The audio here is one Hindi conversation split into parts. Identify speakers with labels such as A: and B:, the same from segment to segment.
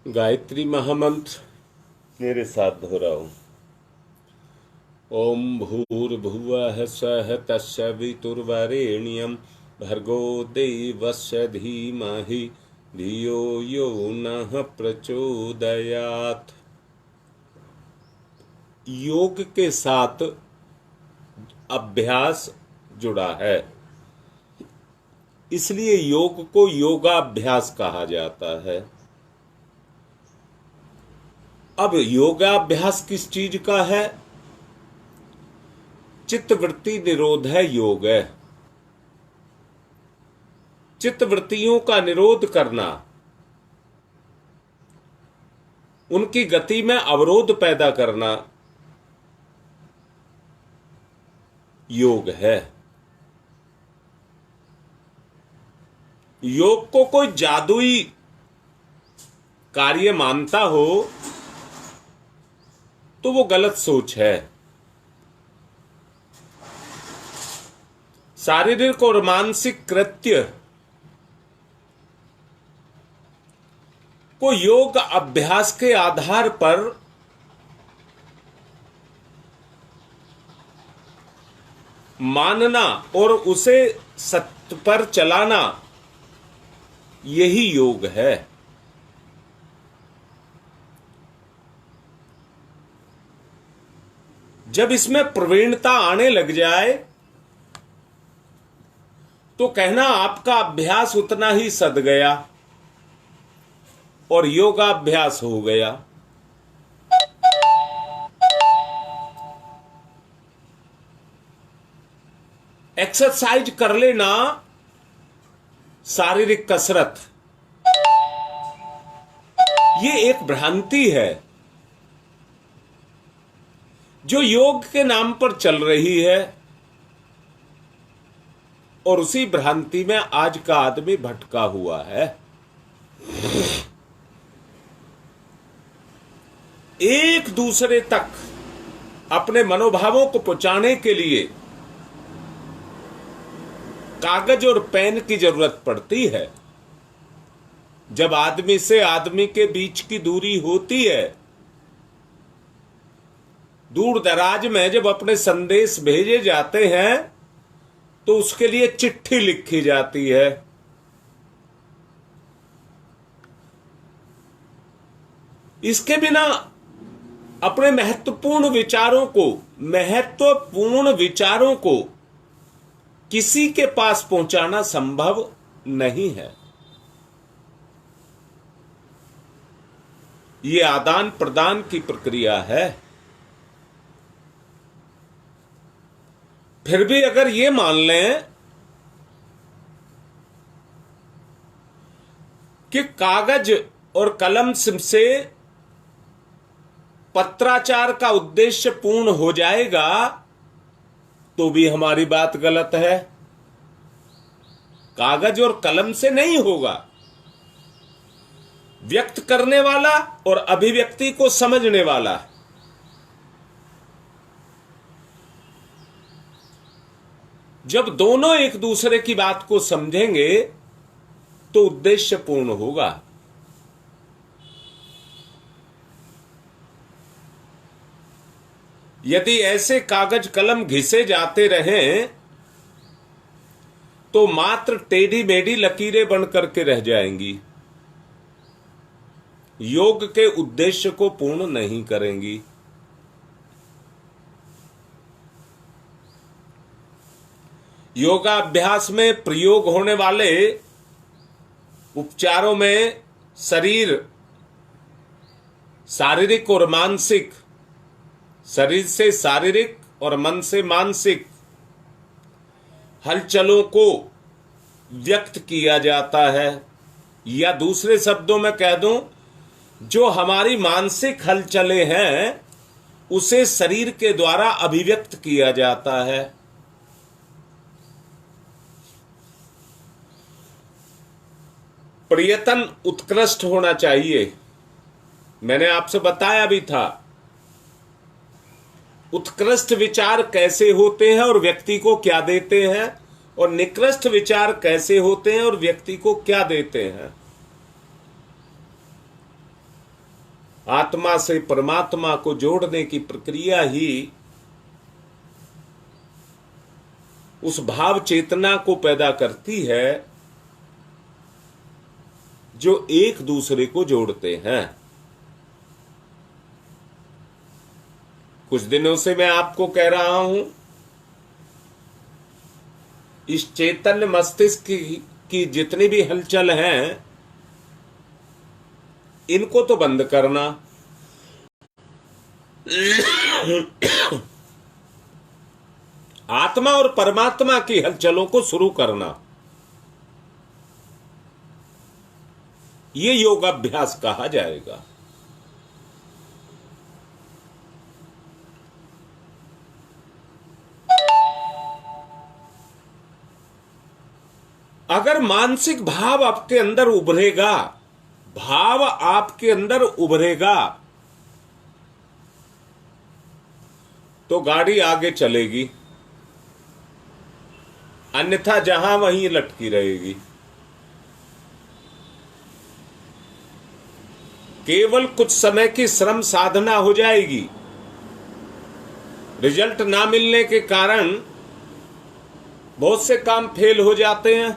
A: गायत्री महामंत्र मेरे साथ दोहराओ। ओम भूर्भुवः स्वः तस्य वितुर्वरेण्यं भर्गो देवस्य धीमहि धियो यो नः प्रचोदयात्। योग के साथ अभ्यास जुड़ा है, इसलिए योग को योगाभ्यास कहा जाता है। अब योगाभ्यास किस चीज का है? चित्तवृत्ति निरोध है योग है। चित्तवृत्तियों का निरोध करना, उनकी गति में अवरोध पैदा करना योग है। योग को कोई जादुई कार्य मानता हो तो वो गलत सोच है। शारीरिक और मानसिक कृत्य को योग अभ्यास के आधार पर मानना और उसे सत्य पर चलाना, यही योग है। जब इसमें प्रवीणता आने लग जाए तो कहना आपका अभ्यास उतना ही सद गया और योगाभ्यास हो गया। एक्सरसाइज कर लेना शारीरिक कसरत, ये एक भ्रांति है जो योग के नाम पर चल रही है, और उसी भ्रांति में आज का आदमी भटका हुआ है। एक दूसरे तक अपने मनोभावों को पहुंचाने के लिए कागज और पेन की जरूरत पड़ती है। जब आदमी से आदमी के बीच की दूरी होती है, दूर दराज में जब अपने संदेश भेजे जाते हैं तो उसके लिए चिट्ठी लिखी जाती है। इसके बिना अपने महत्वपूर्ण विचारों को किसी के पास पहुंचाना संभव नहीं है। ये आदान प्रदान की प्रक्रिया है। फिर भी अगर ये मान लें कि कागज और कलम से पत्राचार का उद्देश्य पूर्ण हो जाएगा, तो भी हमारी बात गलत है। कागज और कलम से नहीं होगा। व्यक्त करने वाला और अभिव्यक्ति को समझने वाला, जब दोनों एक दूसरे की बात को समझेंगे तो उद्देश्य पूर्ण होगा। यदि ऐसे कागज कलम घिसे जाते रहें तो मात्र टेढ़ी मेढ़ी लकीरें बन करके रह जाएंगी, योग के उद्देश्य को पूर्ण नहीं करेंगी। योगाभ्यास में प्रयोग होने वाले उपचारों में शारीरिक और मानसिक, शरीर से शारीरिक और मन से मानसिक हलचलों को व्यक्त किया जाता है, या दूसरे शब्दों में कह दूं, जो हमारी मानसिक हलचलें हैं उसे शरीर के द्वारा अभिव्यक्त किया जाता है। प्रयत्न उत्कृष्ट होना चाहिए। मैंने आपसे बताया भी था उत्कृष्ट विचार कैसे होते हैं और व्यक्ति को क्या देते हैं, और निकृष्ट विचार कैसे होते हैं और व्यक्ति को क्या देते हैं। आत्मा से परमात्मा को जोड़ने की प्रक्रिया ही उस भाव चेतना को पैदा करती है जो एक दूसरे को जोड़ते हैं। कुछ दिनों से मैं आपको कह रहा हूं, इस चैतन्य मस्तिष्क की जितनी भी हलचल हैं, इनको तो बंद करना, आत्मा और परमात्मा की हलचलों को शुरू करना, ये योगाभ्यास कहा जाएगा। अगर मानसिक भाव आपके अंदर उभरेगा, भाव आपके अंदर उभरेगा, तो गाड़ी आगे चलेगी, अन्यथा जहां वहीं लटकी रहेगी। केवल कुछ समय की श्रम साधना हो जाएगी। रिजल्ट ना मिलने के कारण बहुत से काम फेल हो जाते हैं।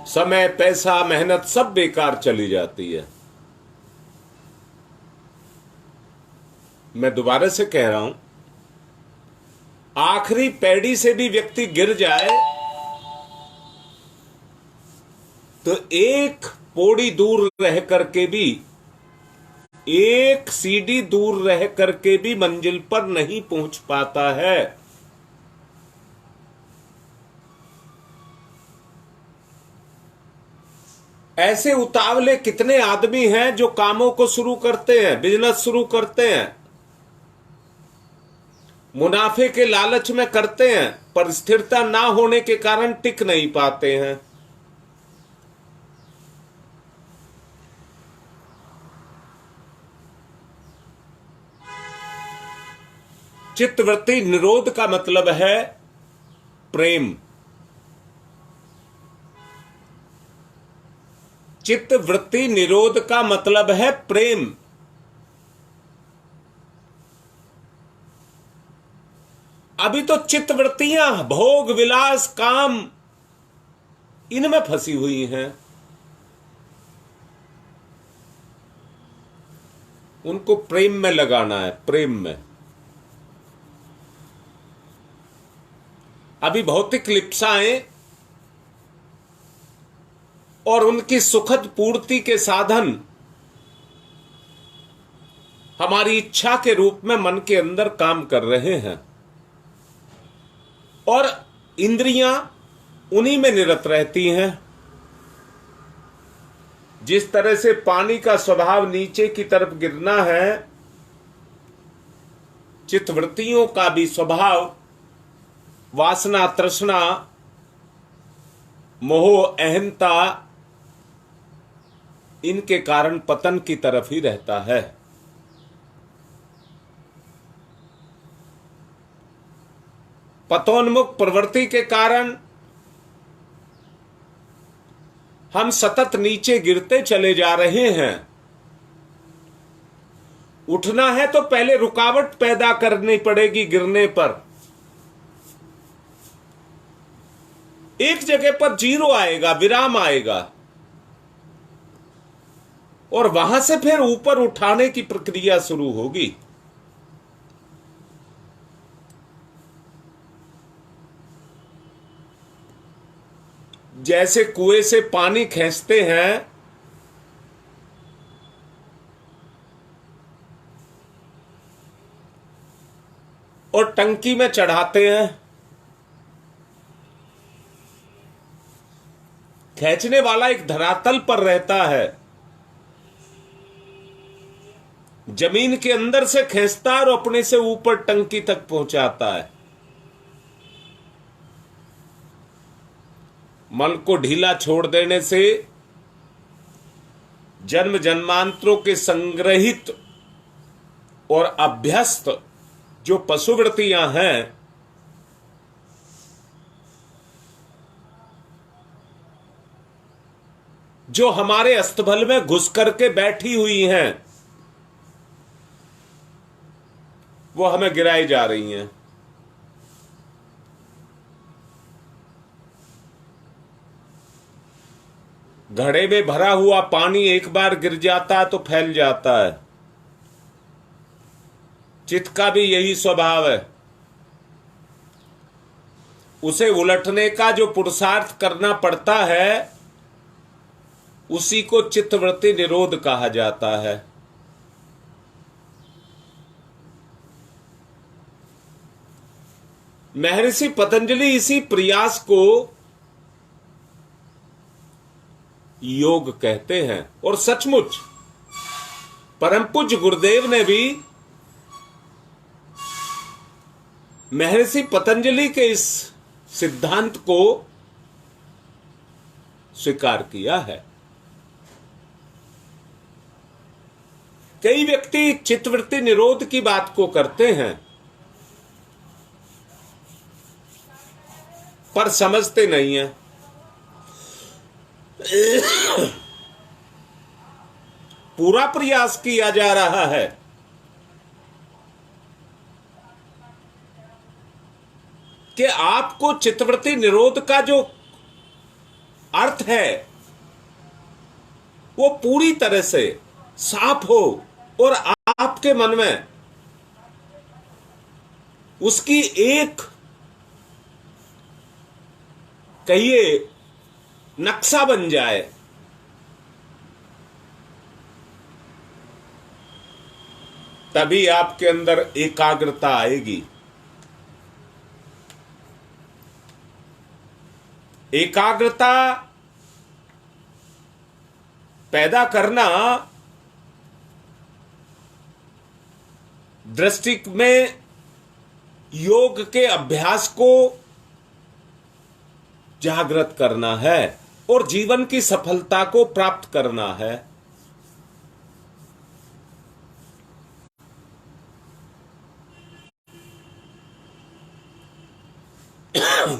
A: समय, पैसा, मेहनत सब बेकार चली जाती है। मैं दोबारा से कह रहा हूं, आखिरी पैड़ी से भी व्यक्ति गिर जाए तो एक पौड़ी दूर रह करके भी, एक सीढ़ी दूर रह करके भी मंजिल पर नहीं पहुंच पाता है। ऐसे उतावले कितने आदमी हैं जो कामों को शुरू करते हैं, बिजनेस शुरू करते हैं, मुनाफे के लालच में करते हैं, पर स्थिरता ना होने के कारण टिक नहीं पाते हैं। चित्तवृत्ति निरोध का मतलब है प्रेम। चित्तवृत्ति निरोध का मतलब है प्रेम। अभी तो चित्तवृत्तियां भोग, विलास, काम, इनमें फंसी हुई हैं। उनको प्रेम में लगाना है, प्रेम में। अभी भौतिक लिप्साएं और उनकी सुखद पूर्ति के साधन हमारी इच्छा के रूप में मन के अंदर काम कर रहे हैं, और इंद्रियां उन्हीं में निरत रहती हैं। जिस तरह से पानी का स्वभाव नीचे की तरफ गिरना है, चित्तवृत्तियों का भी स्वभाव वासना, तृष्णा, मोह, अहंता, इनके कारण पतन की तरफ ही रहता है। पतोन्मुख प्रवृत्ति के कारण हम सतत नीचे गिरते चले जा रहे हैं। उठना है तो पहले रुकावट पैदा करनी पड़ेगी गिरने पर। एक जगह पर जीरो आएगा, विराम आएगा, और वहां से फिर ऊपर उठाने की प्रक्रिया शुरू होगी। जैसे कुएं से पानी खींचते हैं, और टंकी में चढ़ाते हैं, खींचने वाला एक धरातल पर रहता है, जमीन के अंदर से खींचता है और अपने से ऊपर टंकी तक पहुंचाता है। मन को ढीला छोड़ देने से जन्म जन्मांतरों के संग्रहित और अभ्यस्त जो पशुवृत्तियां हैं, जो हमारे अस्तबल में घुस करके बैठी हुई हैं, वो हमें गिराई जा रही हैं। घड़े में भरा हुआ पानी एक बार गिर जाता है तो फैल जाता है। चित्त का भी यही स्वभाव है। उसे उलटने का जो पुरुषार्थ करना पड़ता है, उसी को चित्तवृत्ति निरोध कहा जाता है। महर्षि पतंजलि इसी प्रयास को योग कहते हैं। और सचमुच परम पूज्य गुरुदेव ने भी महर्षि पतंजलि के इस सिद्धांत को स्वीकार किया है। कई व्यक्ति चित्तवृत्ति निरोध की बात को करते हैं, पर समझते नहीं है। पूरा प्रयास किया जा रहा है कि आपको चित्तवृत्ति निरोध का जो अर्थ है वो पूरी तरह से साफ हो और आपके मन में उसकी एक कहिए नक्शा बन जाए। तभी आपके अंदर एकाग्रता आएगी। एकाग्रता पैदा करना दृष्टि में योग के अभ्यास को जागृत करना है और जीवन की सफलता को प्राप्त करना है।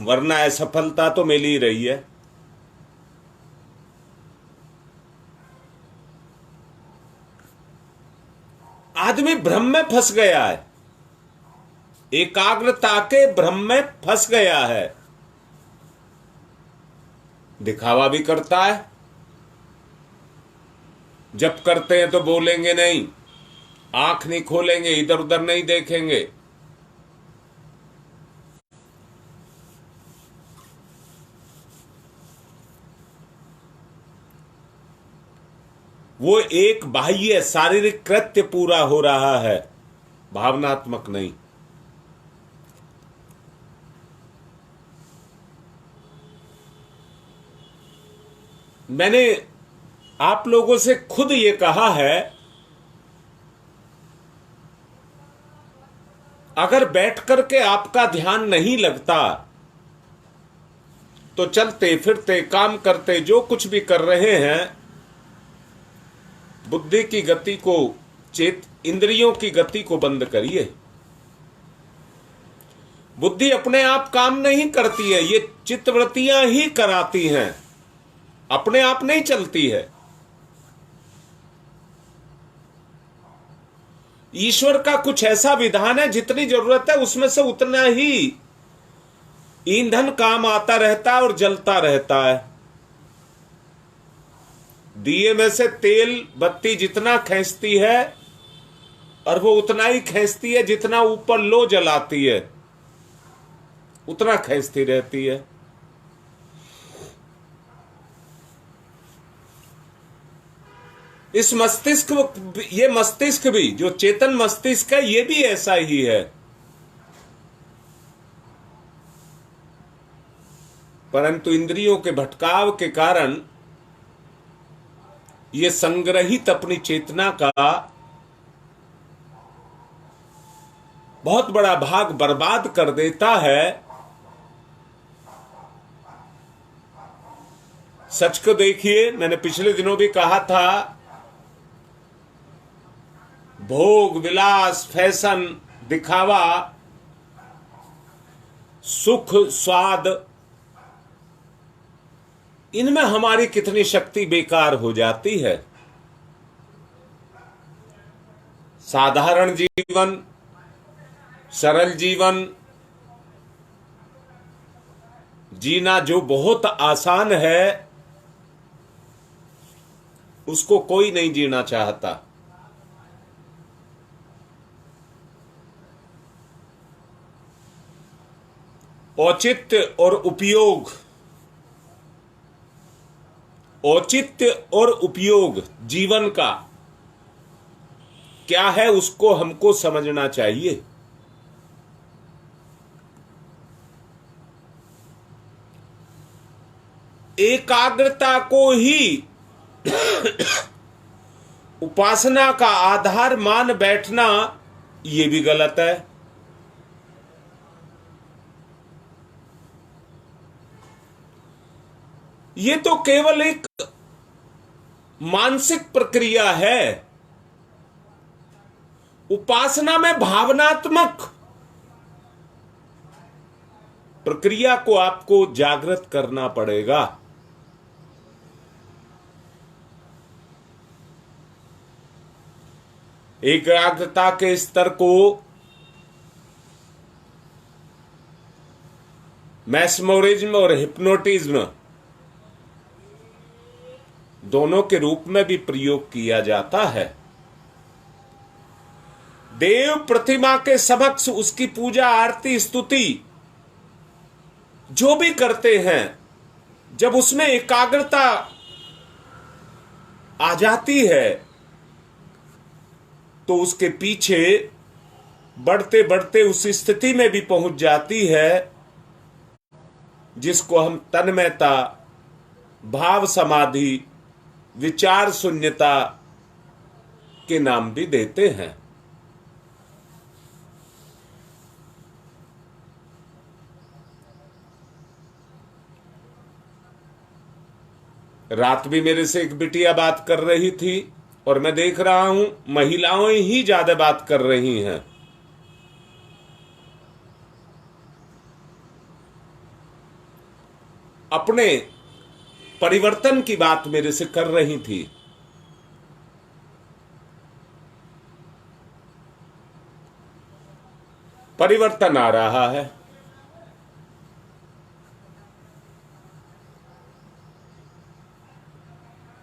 A: वरना असफलता तो मिल ही रही है। आदमी भ्रम में फंस गया है, एकाग्रता के भ्रम में फंस गया है। दिखावा भी करता है। जब करते हैं तो बोलेंगे नहीं, आंख नहीं खोलेंगे, इधर उधर नहीं देखेंगे। वो एक बाह्य शारीरिक कृत्य पूरा हो रहा है, भावनात्मक नहीं। मैंने आप लोगों से खुद ये कहा है, अगर बैठ करके आपका ध्यान नहीं लगता तो चलते फिरते काम करते जो कुछ भी कर रहे हैं, बुद्धि की गति को, इंद्रियों की गति को बंद करिए। बुद्धि अपने आप काम नहीं करती है, ये चित्तवृत्तियां ही कराती हैं, अपने आप नहीं चलती है। ईश्वर का कुछ ऐसा विधान है, जितनी जरूरत है उसमें से उतना ही ईंधन काम आता रहता है और जलता रहता है। दिए में से तेल बत्ती जितना खींचती है और वो उतना ही खींचती है जितना ऊपर लो जलाती है, उतना खींचती रहती है। इस मस्तिष्क, ये मस्तिष्क भी जो चेतन मस्तिष्क है, ये भी ऐसा ही है। परंतु इंद्रियों के भटकाव के कारण ये संग्रहित अपनी चेतना का बहुत बड़ा भाग बर्बाद कर देता है। सच को देखिए, मैंने पिछले दिनों भी कहा था, भोग विलास, फैशन, दिखावा, सुख, स्वाद, इनमें हमारी कितनी शक्ति बेकार हो जाती है। साधारण जीवन, सरल जीवन जीना जो बहुत आसान है, उसको कोई नहीं जीना चाहता। औचित्य और उपयोग, औचित्य और उपयोग जीवन का क्या है, उसको हमको समझना चाहिए। एकाग्रता को ही उपासना का आधार मान बैठना, यह भी गलत है। ये तो केवल एक मानसिक प्रक्रिया है। उपासना में भावनात्मक प्रक्रिया को आपको जागृत करना पड़ेगा। एकाग्रता के स्तर को मैस्मोरिज्म और हिप्नोटिज्म दोनों के रूप में भी प्रयोग किया जाता है। देव प्रतिमा के समक्ष उसकी पूजा, आरती, स्तुति जो भी करते हैं, जब उसमें एकाग्रता आ जाती है तो उसके पीछे बढ़ते बढ़ते उस स्थिति में भी पहुंच जाती है जिसको हम तन्मयता, भाव समाधि, विचार शून्यता के नाम भी देते हैं। रात भी मेरे से एक बिटिया बात कर रही थी और मैं देख रहा हूं महिलाएं ही ज्यादा बात कर रही हैं। अपने परिवर्तन की बात मेरे से कर रही थी। परिवर्तन आ रहा है।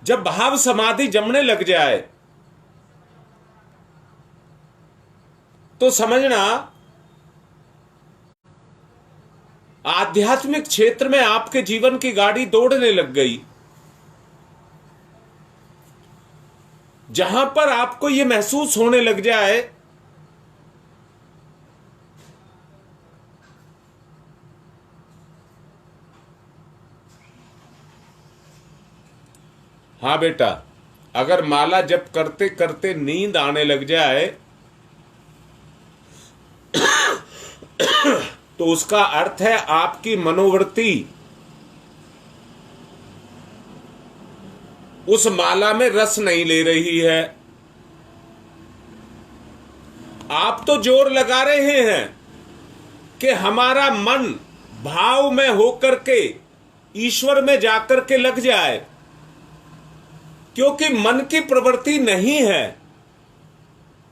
A: जब भाव समाधि जमने लग जाए तो समझना आध्यात्मिक क्षेत्र में आपके जीवन की गाड़ी दौड़ने लग गई। जहां पर आपको यह महसूस होने लग जाए हाँ बेटा, अगर माला जप करते करते नींद आने लग जाए तो उसका अर्थ है आपकी मनोवृत्ति उस माला में रस नहीं ले रही है। आप तो जोर लगा रहे हैं कि हमारा मन भाव में होकर के ईश्वर में जाकर के लग जाए, क्योंकि मन की प्रवृत्ति नहीं है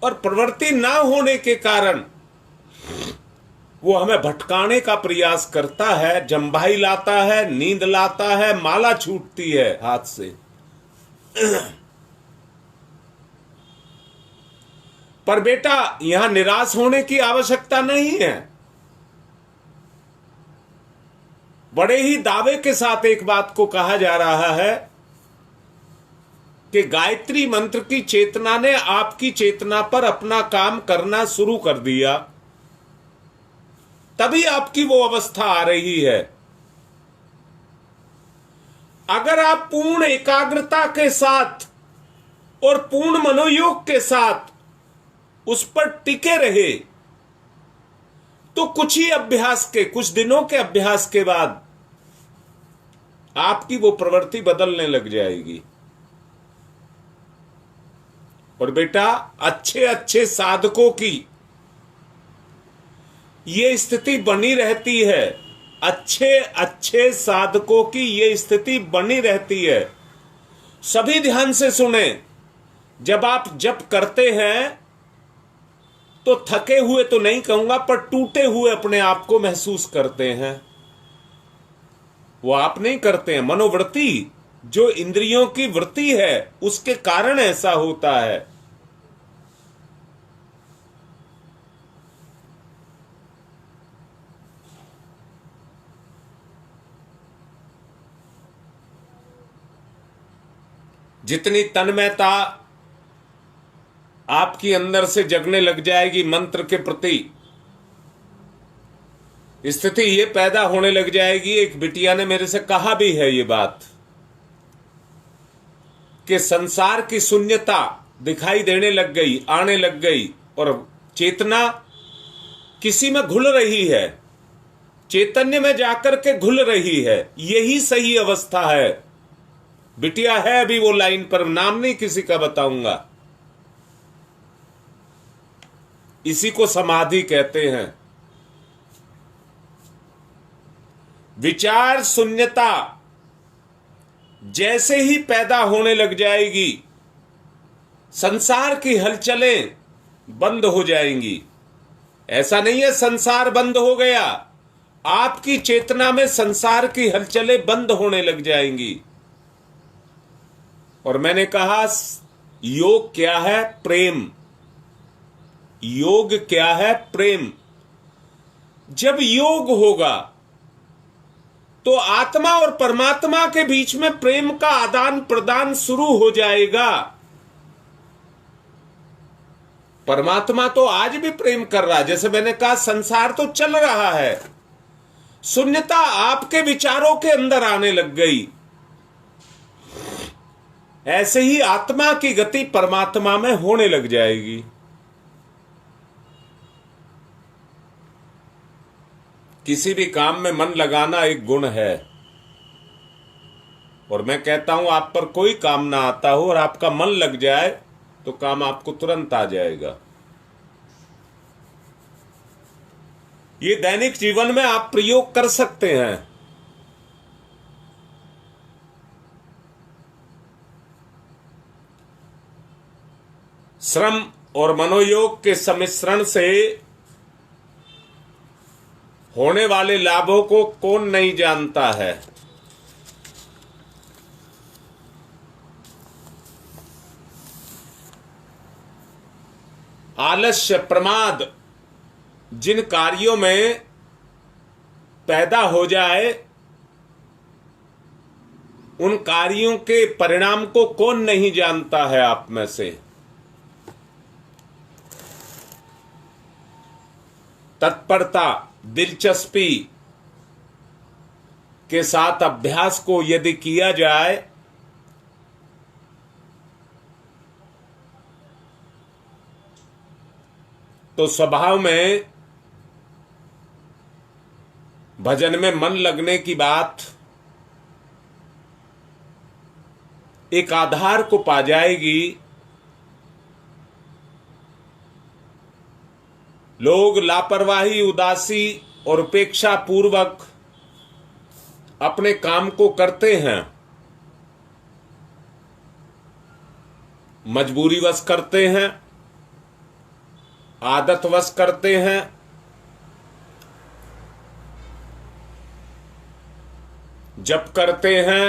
A: और प्रवृत्ति ना होने के कारण वो हमें भटकाने का प्रयास करता है, जम्भाई लाता है, नींद लाता है, माला छूटती है हाथ से। पर बेटा, यहां निराश होने की आवश्यकता नहीं है। बड़े ही दावे के साथ एक बात को कहा जा रहा है कि गायत्री मंत्र की चेतना ने आपकी चेतना पर अपना काम करना शुरू कर दिया, तभी आपकी वो अवस्था आ रही है। अगर आप पूर्ण एकाग्रता के साथ और पूर्ण मनोयोग के साथ उस पर टिके रहे तो कुछ ही अभ्यास के, कुछ दिनों के अभ्यास के बाद आपकी वो प्रवृत्ति बदलने लग जाएगी। और बेटा, अच्छे अच्छे साधकों की ये स्थिति बनी रहती है अच्छे अच्छे साधकों की ये स्थिति बनी रहती है। सभी ध्यान से सुने, जब आप जप करते हैं तो थके हुए तो नहीं कहूंगा, पर टूटे हुए अपने आप को महसूस करते हैं। वो आप नहीं करते हैं, मनोवृत्ति जो इंद्रियों की वृत्ति है उसके कारण ऐसा होता है। जितनी तन्मयता आपकी अंदर से जगने लग जाएगी मंत्र के प्रति, स्थिति ये पैदा होने लग जाएगी। एक बिटिया ने मेरे से कहा भी है ये बात कि संसार की शून्यता दिखाई देने लग गई, आने लग गई, और चेतना किसी में घुल रही है, चैतन्य में जाकर के घुल रही है। यही सही अवस्था है। बिटिया है अभी वो लाइन पर, नाम नहीं किसी का बताऊंगा। इसी को समाधि कहते हैं। विचार शून्यता जैसे ही पैदा होने लग जाएगी, संसार की हलचलें बंद हो जाएंगी। ऐसा नहीं है संसार बंद हो गया, आपकी चेतना में संसार की हलचलें बंद होने लग जाएंगी। और मैंने कहा योग क्या है? प्रेम। योग क्या है? प्रेम। जब योग होगा तो आत्मा और परमात्मा के बीच में प्रेम का आदान प्रदान शुरू हो जाएगा। परमात्मा तो आज भी प्रेम कर रहा है, जैसे मैंने कहा संसार तो चल रहा है, शून्यता आपके विचारों के अंदर आने लग गई। ऐसे ही आत्मा की गति परमात्मा में होने लग जाएगी। किसी भी काम में मन लगाना एक गुण है, और मैं कहता हूं आप पर कोई काम ना आता हो और आपका मन लग जाए तो काम आपको तुरंत आ जाएगा। ये दैनिक जीवन में आप प्रयोग कर सकते हैं। श्रम और मनोयोग के सम्मिश्रण से होने वाले लाभों को कौन नहीं जानता है। आलस्य, प्रमाद जिन कार्यों में पैदा हो जाए, उन कार्यों के परिणाम को कौन नहीं जानता है आप में से। तत्परता, दिलचस्पी के साथ अभ्यास को यदि किया जाए तो स्वभाव में भजन में मन लगने की बात एक आधार को पा जाएगी। लोग लापरवाही, उदासी और उपेक्षा पूर्वक अपने काम को करते हैं, मजबूरीवश करते हैं, आदतवश करते हैं। जप करते हैं,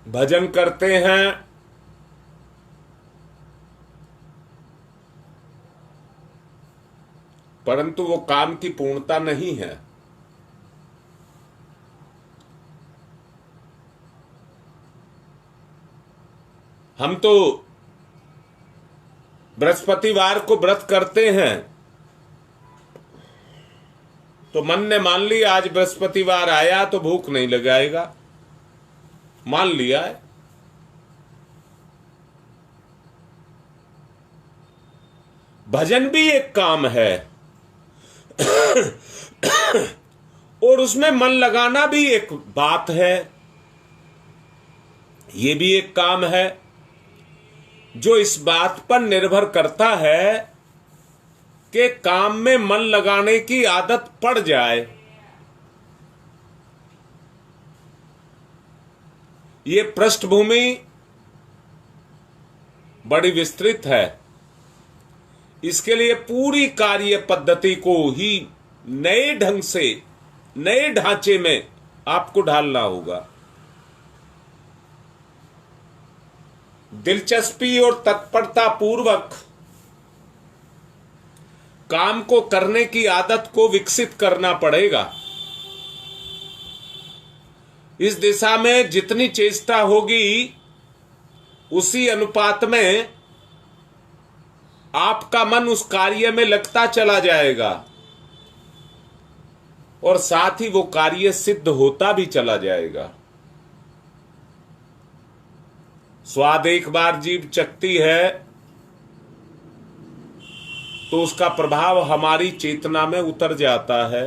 A: भजन करते हैं, परंतु वो काम की पूर्णता नहीं है। हम तो बृहस्पतिवार को व्रत करते हैं तो मन ने मान लिया आज बृहस्पतिवार आया तो भूख नहीं लगाएगा, मान लिया है। भजन भी एक काम है और उसमें मन लगाना भी एक बात है। ये भी एक काम है जो इस बात पर निर्भर करता है कि काम में मन लगाने की आदत पड़ जाए। ये पृष्ठभूमि बड़ी विस्तृत है। इसके लिए पूरी कार्य पद्धति को ही नए ढंग से, नए ढांचे में आपको ढालना होगा। दिलचस्पी और तत्परता पूर्वक काम को करने की आदत को विकसित करना पड़ेगा। इस दिशा में जितनी चेष्टा होगी, उसी अनुपात में आपका मन उस कार्य में लगता चला जाएगा और साथ ही वो कार्य सिद्ध होता भी चला जाएगा। स्वाद एक बार जीभ चखती है तो उसका प्रभाव हमारी चेतना में उतर जाता है।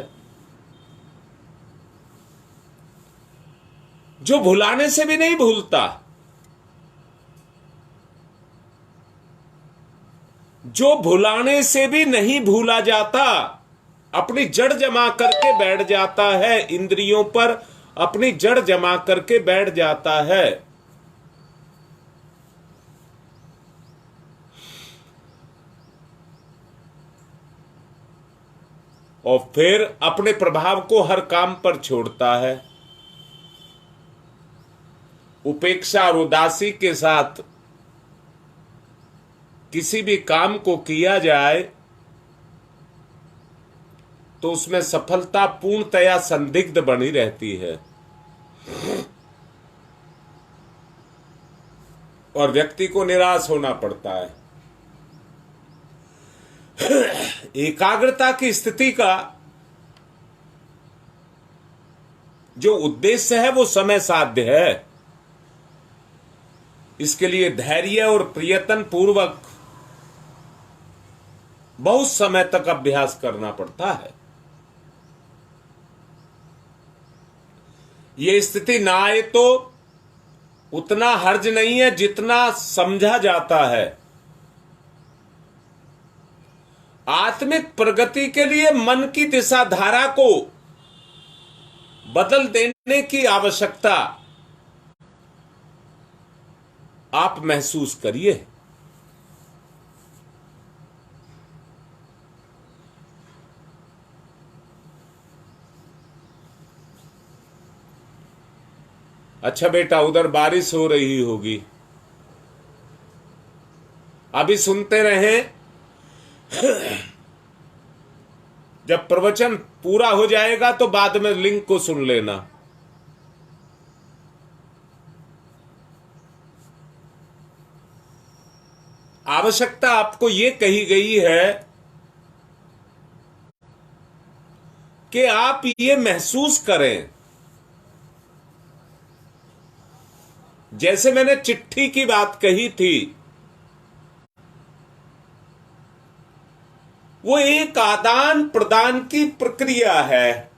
A: जो भुलाने से भी नहीं भूलता, जो भुलाने से भी नहीं भूला जाता, अपनी जड़ जमा करके बैठ जाता है, इंद्रियों पर अपनी जड़ जमा करके बैठ जाता है। और फिर अपने प्रभाव को हर काम पर छोड़ता है। उपेक्षा और उदासी के साथ किसी भी काम को किया जाए तो उसमें सफलता पूर्णतया संदिग्ध बनी रहती है और व्यक्ति को निराश होना पड़ता है। एकाग्रता की स्थिति का जो उद्देश्य है वो समय साध्य है। इसके लिए धैर्य और प्रयत्न पूर्वक बहुत समय तक अभ्यास करना पड़ता है। ये स्थिति ना आए तो उतना हर्ज नहीं है जितना समझा जाता है। आत्मिक प्रगति के लिए मन की दिशा धारा को बदल देने की आवश्यकता आप महसूस करिए। अच्छा बेटा, उधर बारिश हो रही होगी, अभी सुनते रहें। जब प्रवचन पूरा हो जाएगा तो बाद में लिंक को सुन लेना। आवश्यकता आपको यह कही गई है कि आप ये महसूस करें, जैसे मैंने चिट्ठी की बात कही थी, वो एक आदान प्रदान की प्रक्रिया है।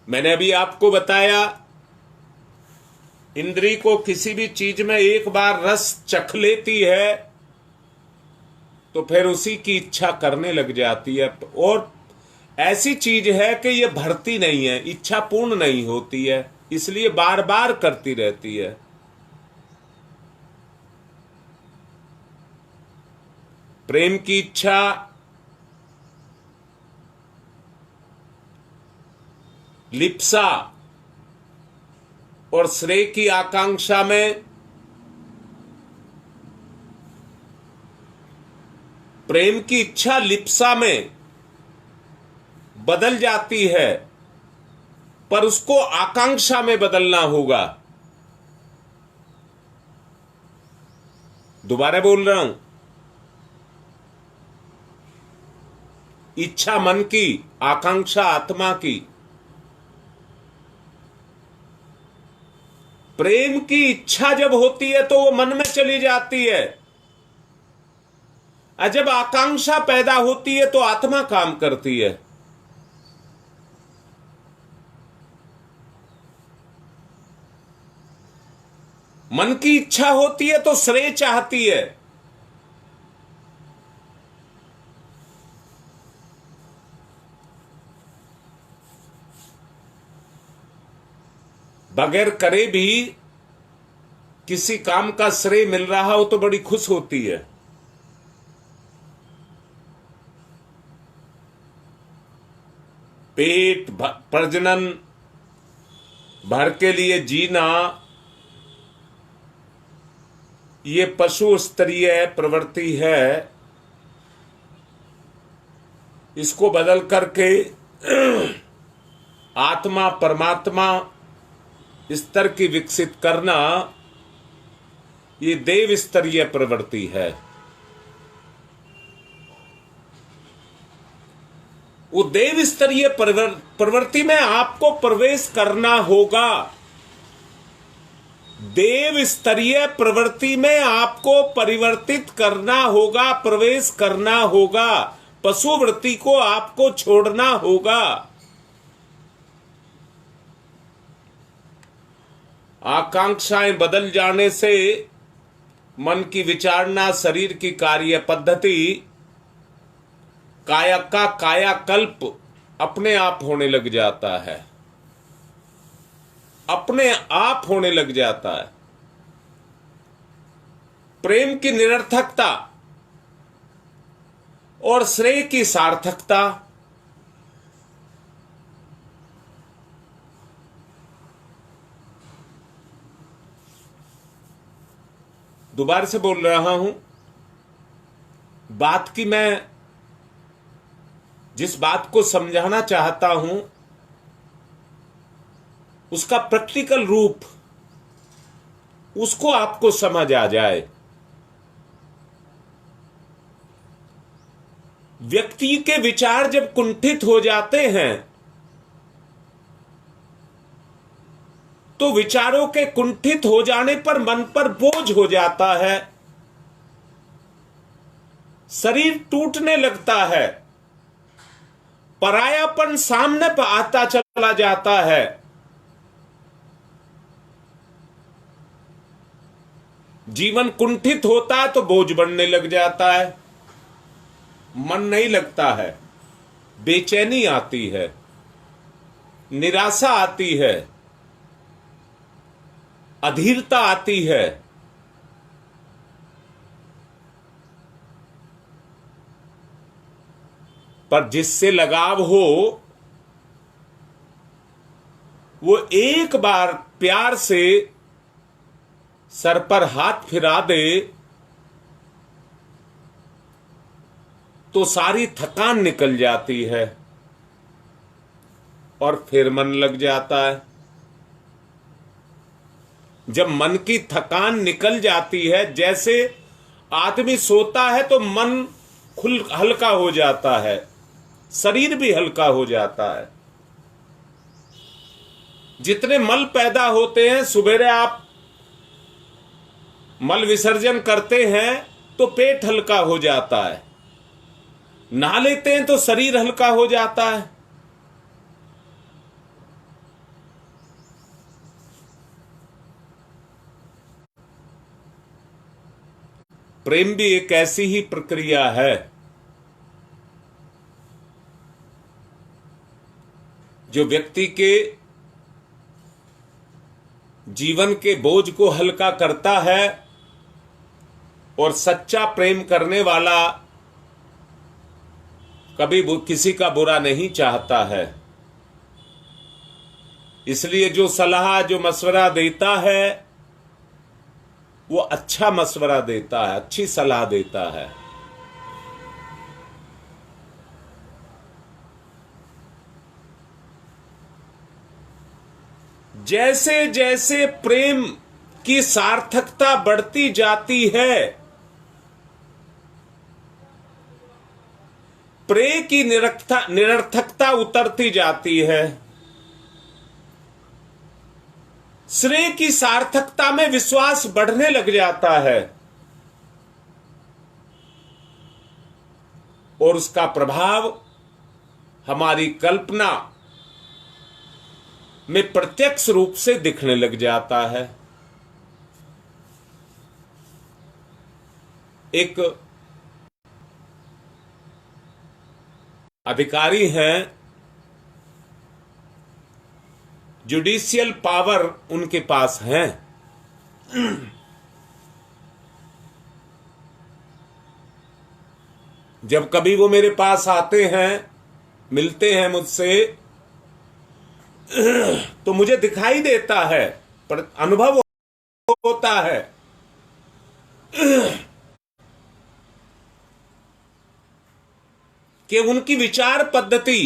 A: मैंने अभी आपको बताया, इंद्री को किसी भी चीज में एक बार रस चख लेती है तो फिर उसी की इच्छा करने लग जाती है। और ऐसी चीज है कि यह भरती नहीं है, इच्छा पूर्ण नहीं होती है, इसलिए बार बार करती रहती है। प्रेम की इच्छा लिप्सा और श्रेय की आकांक्षा में प्रेम की इच्छा लिप्सा में बदल जाती है, पर उसको आकांक्षा में बदलना होगा। दोबारा बोल रहा हूं, इच्छा मन की, आकांक्षा आत्मा की। प्रेम की इच्छा जब होती है तो वो मन में चली जाती है, और जब आकांक्षा पैदा होती है तो आत्मा काम करती है। मन की इच्छा होती है तो श्रेय चाहती है, बगैर करे भी किसी काम का श्रेय मिल रहा हो तो बड़ी खुश होती है। पेट प्रजनन भर के लिए जीना, ये पशु स्तरीय प्रवृत्ति है। इसको बदल करके आत्मा परमात्मा स्तर की विकसित करना, ये देव स्तरीय प्रवृत्ति है। वो देव स्तरीय प्रवृत्ति में आपको प्रवेश करना होगा। देव स्तरीय प्रवृत्ति में आपको परिवर्तित करना होगा, प्रवेश करना होगा। पशु वृत्ति को आपको छोड़ना होगा। आकांक्षाएं बदल जाने से मन की विचारना, शरीर की कार्य पद्धति, काया का कायाकल्प अपने आप होने लग जाता है, अपने आप होने लग जाता है। प्रेम की निरर्थकता और श्रेय की सार्थकता, दोबारा से बोल रहा हूं, बात की मैं जिस बात को समझाना चाहता हूं उसका प्रैक्टिकल रूप, उसको आपको समझ आ जाए। व्यक्ति के विचार जब कुंठित हो जाते हैं तो विचारों के कुंठित हो जाने पर मन पर बोझ हो जाता है, शरीर टूटने लगता है, परायापन सामने पर आता चला जाता है। जीवन कुंठित होता है तो बोझ बढ़ने लग जाता है, मन नहीं लगता है, बेचैनी आती है, निराशा आती है, अधीरता आती है। पर जिससे लगाव हो वो एक बार प्यार से सर पर हाथ फिरा दे तो सारी थकान निकल जाती है और फिर मन लग जाता है। जब मन की थकान निकल जाती है, जैसे आदमी सोता है तो मन हल्का हो जाता है, शरीर भी हल्का हो जाता है। जितने मल पैदा होते हैं, सुबेरे आप मल विसर्जन करते हैं तो पेट हल्का हो जाता है, नहा लेते हैं तो शरीर हल्का हो जाता है। प्रेम भी एक ऐसी ही प्रक्रिया है जो व्यक्ति के जीवन के बोझ को हल्का करता है, और सच्चा प्रेम करने वाला कभी किसी का बुरा नहीं चाहता है। इसलिए जो सलाह, जो मशवरा देता है वो अच्छा मशवरा देता है, अच्छी सलाह देता है। जैसे जैसे प्रेम की सार्थकता बढ़ती जाती है, प्रेम की निरर्थकता उतरती जाती है, श्रेय की सार्थकता में विश्वास बढ़ने लग जाता है, और उसका प्रभाव हमारी कल्पना में प्रत्यक्ष रूप से दिखने लग जाता है। एक अधिकारी हैं, जुडिशियल पावर उनके पास है। जब कभी वो मेरे पास आते हैं, मिलते हैं मुझसे, तो मुझे दिखाई देता है, पर अनुभव होता है कि उनकी विचार पद्धति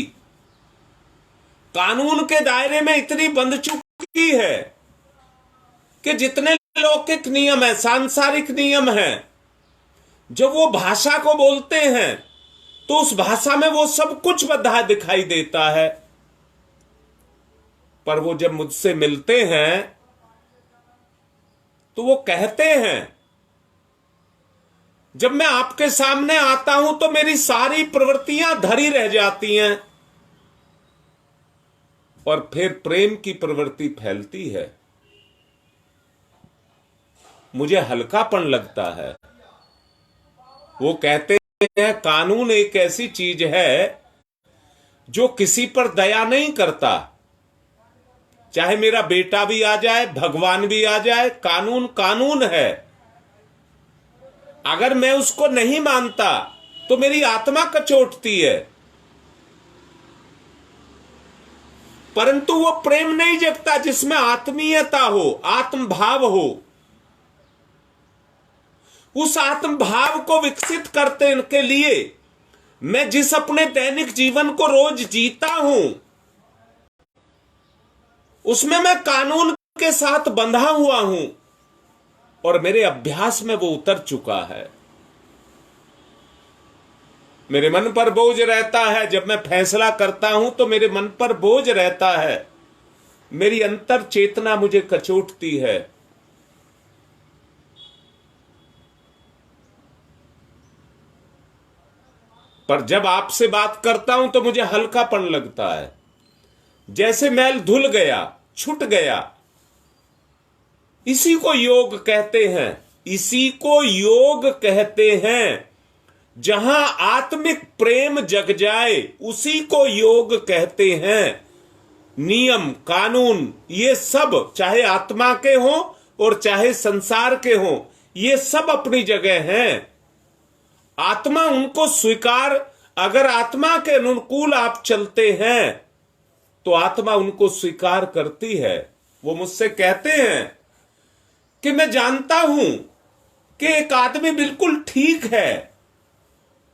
A: कानून के दायरे में इतनी बंध चुकी है कि जितने लौकिक नियम है, सांसारिक नियम है, जब वो भाषा को बोलते हैं तो उस भाषा में वो सब कुछ बंधा दिखाई देता है। पर वो जब मुझसे मिलते हैं तो वो कहते हैं, जब मैं आपके सामने आता हूं तो मेरी सारी प्रवृत्तियां धरी रह जाती हैं, और फिर प्रेम की प्रवृत्ति फैलती है। मुझे हल्कापन लगता है। वो कहते हैं कानून एक ऐसी चीज है जो किसी पर दया नहीं करता। चाहे मेरा बेटा भी आ जाए, भगवान भी आ जाए, कानून कानून है। अगर मैं उसको नहीं मानता तो मेरी आत्मा कचोटती है, परंतु वो प्रेम नहीं जगता जिसमें आत्मीयता हो, आत्मभाव हो। उस आत्मभाव को विकसित करने के लिए मैं जिस अपने दैनिक जीवन को रोज जीता हूं, उसमें मैं कानून के साथ बंधा हुआ हूं, और मेरे अभ्यास में वो उतर चुका है। मेरे मन पर बोझ रहता है। जब मैं फैसला करता हूं तो मेरे मन पर बोझ रहता है, मेरी अंतर चेतना मुझे कचोटती है। पर जब आपसे बात करता हूं तो मुझे हल्कापन लगता है, जैसे मैल धुल गया, छूट गया। इसी को योग कहते हैं, इसी को योग कहते हैं। जहां आत्मिक प्रेम जग जाए उसी को योग कहते हैं। नियम कानून ये सब, चाहे आत्मा के हो और चाहे संसार के हो, ये सब अपनी जगह हैं। आत्मा उनको स्वीकार, अगर आत्मा के अनुकूल आप चलते हैं तो आत्मा उनको स्वीकार करती है। वो मुझसे कहते हैं कि मैं जानता हूं कि एक आदमी बिल्कुल ठीक है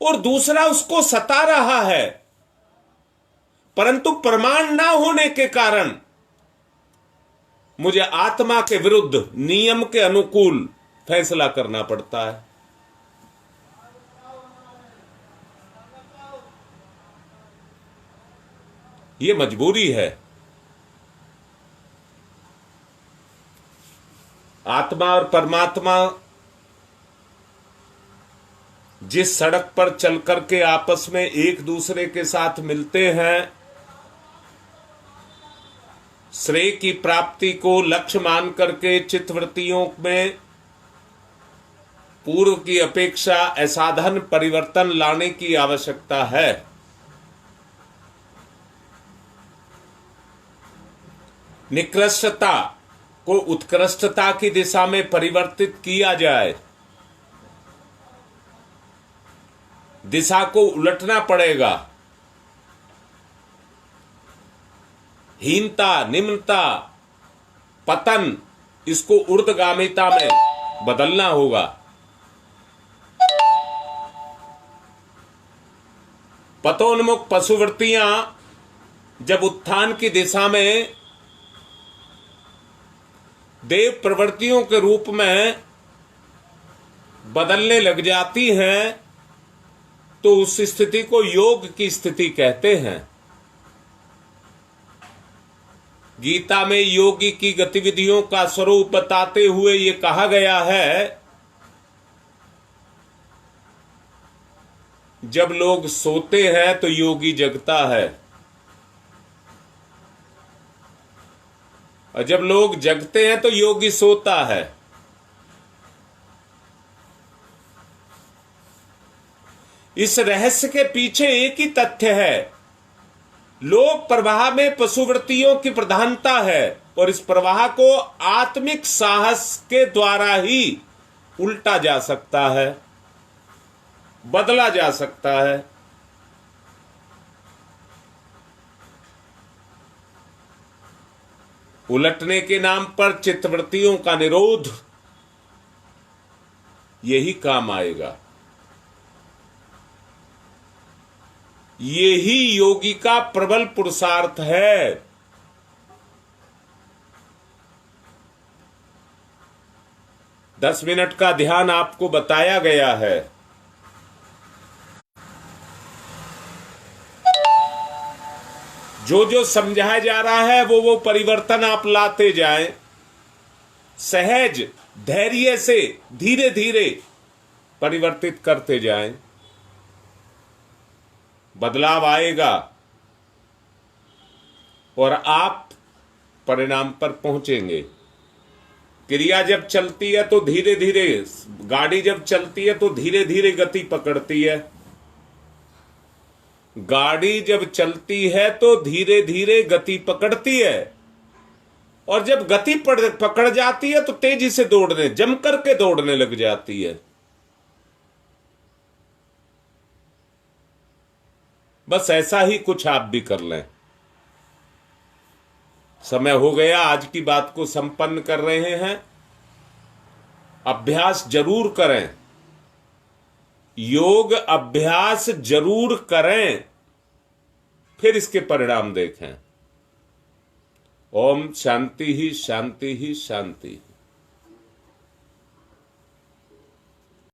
A: और दूसरा उसको सता रहा है, परंतु प्रमाण ना होने के कारण मुझे आत्मा के विरुद्ध, नियम के अनुकूल फैसला करना पड़ता है। ये मजबूरी है। आत्मा और परमात्मा जिस सड़क पर चल करके आपस में एक दूसरे के साथ मिलते हैं, श्रेय की प्राप्ति को लक्ष्य मान करके चित्तवृत्तियों में पूर्व की अपेक्षा असाधारण परिवर्तन लाने की आवश्यकता है। निकृष्टता को उत्कृष्टता की दिशा में परिवर्तित किया जाए। दिशा को उलटना पड़ेगा। हीनता, निम्नता, पतन, इसको ऊर्ध्वगामिता में बदलना होगा। पतोन्मुख पशुवृत्तियां जब उत्थान की दिशा में देव प्रवृत्तियों के रूप में बदलने लग जाती हैं तो उस स्थिति को योग की स्थिति कहते हैं। गीता में योगी की गतिविधियों का स्वरूप बताते हुए ये कहा गया है, जब लोग सोते हैं तो योगी जगता है, और जब लोग जगते हैं तो योगी सोता है। इस रहस्य के पीछे एक ही तथ्य है, लोक प्रवाह में पशुवृत्तियों की प्रधानता है और इस प्रवाह को आत्मिक साहस के द्वारा ही उल्टा जा सकता है, बदला जा सकता है। उलटने के नाम पर चित्तवृत्तियों का निरोध यही काम आएगा। यही योगी का प्रबल पुरुषार्थ है। दस मिनट का ध्यान आपको बताया गया है। जो जो समझाया जा रहा है वो परिवर्तन आप लाते जाएं, सहज धैर्य से धीरे धीरे परिवर्तित करते जाएं, बदलाव आएगा और आप परिणाम पर पहुंचेंगे। क्रिया जब चलती है तो धीरे धीरे, गाड़ी जब चलती है तो धीरे धीरे गति पकड़ती है। गाड़ी जब चलती है तो धीरे धीरे गति पकड़ती है और जब गति पकड़ जाती है तो तेजी से दौड़ने, जम करके दौड़ने लग जाती है। बस ऐसा ही कुछ आप भी कर लें। समय हो गया, आज की बात को संपन्न कर रहे हैं। अभ्यास जरूर करें, योग अभ्यास जरूर करें, फिर इसके परिणाम देखें। ओम शांति ही शांति ही शांति।